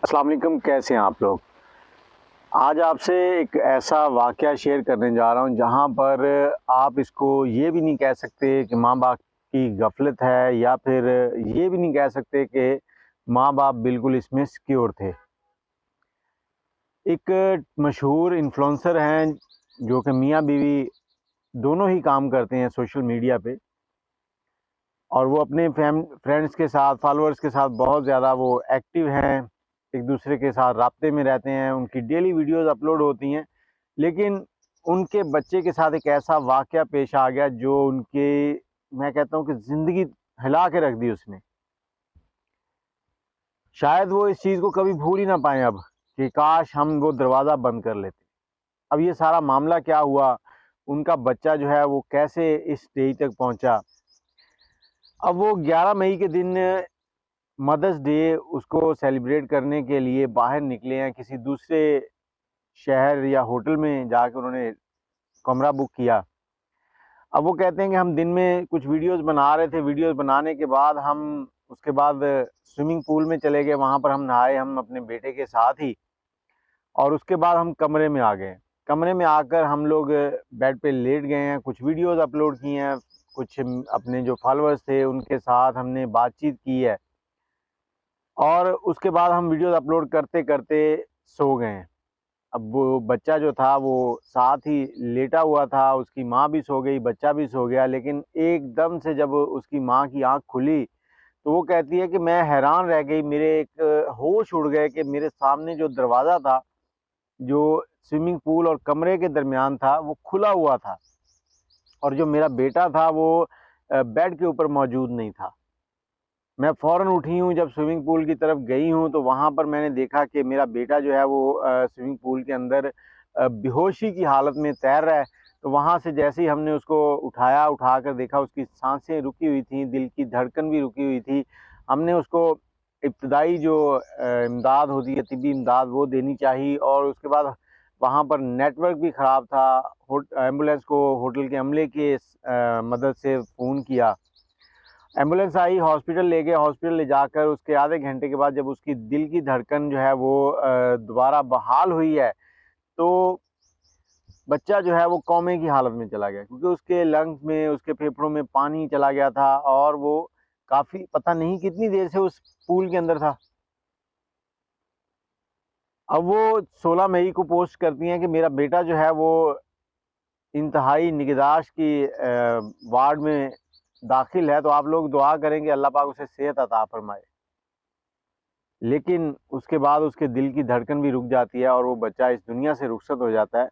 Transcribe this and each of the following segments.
السلام علیکم، کیسے ہیں آپ لوگ؟ آج آپ سے ایک ایسا واقعہ شیئر کرنے جا رہا ہوں جہاں پر آپ اس کو یہ بھی نہیں کہہ سکتے کہ ماں باپ کی غفلت ہے، یا پھر یہ بھی نہیں کہہ سکتے کہ ماں باپ بالکل اس میں سیکیور تھے۔ ایک مشہور انفلوئنسر ہیں جو کہ میاں بیوی دونوں ہی کام کرتے ہیں سوشل میڈیا پہ، اور وہ اپنے فرینڈس کے ساتھ، فالورز کے ساتھ بہت زیادہ وہ ایکٹیو ہیں، ایک دوسرے کے ساتھ رابطے میں رہتے ہیں، ان کی ڈیلی ویڈیوز اپلوڈ ہوتی ہیں۔ لیکن ان کے بچے کے ساتھ ایک ایسا واقعہ پیش آ گیا جو ان کے، میں کہتا ہوں کہ زندگی ہلا کے رکھ دی اس نے۔ شاید وہ اس چیز کو کبھی بھول ہی نہ پائیں اب کہ کاش ہم وہ دروازہ بند کر لیتے۔ اب یہ سارا معاملہ کیا ہوا، ان کا بچہ جو ہے وہ کیسے اس اسٹیج تک پہنچا۔ اب وہ 11 مئی کے دن مدرس ڈے اس کو سیلیبریٹ کرنے کے لیے باہر نکلے ہیں، کسی دوسرے شہر یا ہوٹل میں جا کے انہوں نے کمرہ بک کیا۔ اب وہ کہتے ہیں کہ ہم دن میں کچھ ویڈیوز بنا رہے تھے، ویڈیوز بنانے کے بعد ہم اس کے بعد سوئمنگ پول میں چلے گئے، وہاں پر ہم نہائے، ہم اپنے بیٹے کے ساتھ ہی، اور اس کے بعد ہم کمرے میں آ گئے۔ کمرے میں آ کر ہم لوگ بیڈ پہ لیٹ گئے ہیں، کچھ ویڈیوز اپلوڈ کی ہیں، کچھ اپنے جو فالورز تھے ان کے ساتھ ہم نے بات چیت کی ہے، اور اس کے بعد ہم ویڈیوز اپلوڈ کرتے کرتے سو گئے ہیں۔ اب وہ بچہ جو تھا وہ ساتھ ہی لیٹا ہوا تھا، اس کی ماں بھی سو گئی، بچہ بھی سو گیا، لیکن ایک دم سے جب اس کی ماں کی آنکھ کھلی تو وہ کہتی ہے کہ میں حیران رہ گئی، میرے ایک ہوش اڑ گئے کہ میرے سامنے جو دروازہ تھا جو سوئمنگ پول اور کمرے کے درمیان تھا وہ کھلا ہوا تھا، اور جو میرا بیٹا تھا وہ بیڈ کے اوپر موجود نہیں تھا۔ میں فوراً اٹھی ہوں، جب سوئمنگ پول کی طرف گئی ہوں تو وہاں پر میں نے دیکھا کہ میرا بیٹا جو ہے وہ سوئمنگ پول کے اندر بے ہوشی کی حالت میں تیر رہا ہے۔ تو وہاں سے جیسے ہی ہم نے اس کو اٹھا کر دیکھا، اس کی سانسیں رکی ہوئی تھیں، دل کی دھڑکن بھی رکی ہوئی تھی۔ ہم نے اس کو ابتدائی جو امداد ہوتی ہے، طبی امداد، وہ دینی چاہیے، اور اس کے بعد وہاں پر نیٹ ورک بھی خراب تھا، ایمبولینس کو ہوٹل کے عملے کے مدد سے فون کیا، ایمبولینس آئی، ہاسپٹل لے گئے، ہاسپٹل لے جا کر اس کے آدھے گھنٹے کے بعد جب اس کی دل کی دھڑکن جو ہے وہ دوبارہ بحال ہوئی ہے تو بچہ جو ہے وہ کومے کی حالت میں چلا گیا، کیونکہ اس کے لنگز میں، اس کے پھیپھڑوں میں پانی چلا گیا تھا، اور وہ کافی پتہ نہیں کتنی دیر سے اس پول کے اندر تھا۔ اب وہ 16 مئی کو پوسٹ کرتی ہیں کہ میرا بیٹا جو ہے وہ انتہائی نگہداشت کی وارڈ میں داخل ہے، تو آپ لوگ دعا کریں کہ اللہ پاک اسے صحت عطا فرمائے۔ لیکن اس کے بعد اس کے دل کی دھڑکن بھی رک جاتی ہے، اور وہ بچہ اس دنیا سے رخصت ہو جاتا ہے۔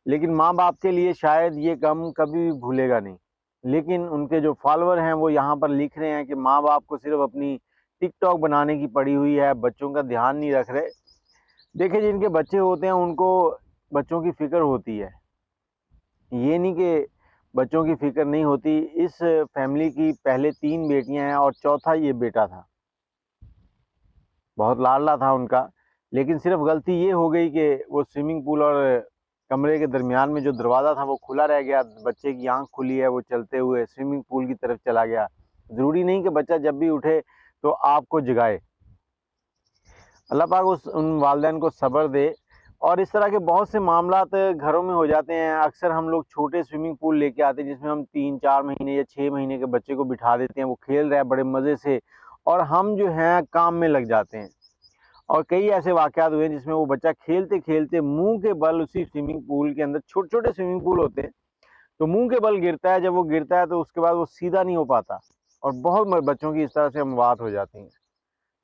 لیکن ماں باپ کے لیے شاید یہ غم کبھی بھی بھولے گا نہیں۔ لیکن ان کے جو فالوور ہیں وہ یہاں پر لکھ رہے ہیں کہ ماں باپ کو صرف اپنی ٹک ٹاک بنانے کی پڑی ہوئی ہے، بچوں کا دھیان نہیں رکھ رہے۔ دیکھیں، جن کے بچے ہوتے ہیں ان کو بچوں کی فکر ہوتی ہے، یہ نہیں کہ بچوں کی فکر نہیں ہوتی۔ اس فیملی کی پہلے 3 بیٹیاں ہیں اور چوتھا یہ بیٹا تھا، بہت لاڈلا تھا ان کا، لیکن صرف غلطی یہ ہو گئی کہ وہ سوئمنگ پول اور کمرے کے درمیان میں جو دروازہ تھا وہ کھلا رہ گیا، بچے کی آنکھ کھلی ہے، وہ چلتے ہوئے سوئمنگ پول کی طرف چلا گیا۔ ضروری نہیں کہ بچہ جب بھی اٹھے تو آپ کو جگائے۔ اللہ پاک ان والدین کو صبر دے۔ اور اس طرح کے بہت سے معاملات گھروں میں ہو جاتے ہیں۔ اکثر ہم لوگ چھوٹے سوئمنگ پول لے کے آتے ہیں جس میں ہم 3-4 مہینے یا 6 مہینے کے بچے کو بٹھا دیتے ہیں، وہ کھیل رہا ہے بڑے مزے سے، اور ہم جو ہیں کام میں لگ جاتے ہیں۔ اور کئی ایسے واقعات ہوئے ہیں جس میں وہ بچہ کھیلتے کھیلتے منہ کے بل اسی سوئمنگ پول کے اندر، چھوٹے چھوٹے سوئمنگ پول ہوتے ہیں، تو منہ کے بل گرتا ہے۔ جب وہ گرتا ہے تو اس کے بعد وہ سیدھا نہیں ہو پاتا، اور بہت بچوں کی اس طرح سے اموات ہو جاتی ہیں۔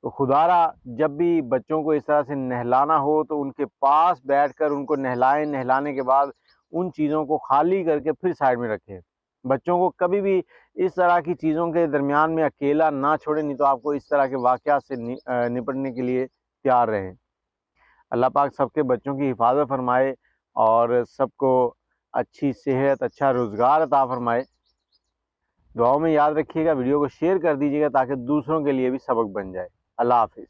تو خدا را جب بھی بچوں کو اس طرح سے نہلانا ہو تو ان کے پاس بیٹھ کر ان کو نہلائیں، نہلانے کے بعد ان چیزوں کو خالی کر کے پھر سائڈ میں رکھیں۔ بچوں کو کبھی بھی اس طرح کی چیزوں کے درمیان میں اکیلا نہ چھوڑیں، نہیں تو آپ کو اس طرح کے واقعات سے نپٹنے کے لیے تیار رہیں۔ اللہ پاک سب کے بچوں کی حفاظت فرمائے اور سب کو اچھی صحت، اچھا روزگار عطا فرمائے۔ دعاؤں میں یاد رکھیے گا، ویڈیو کو شیئر کر دیجیے گا تاکہ دوسروں کے لیے بھی سبق بن جائے۔ اللہ حافظ۔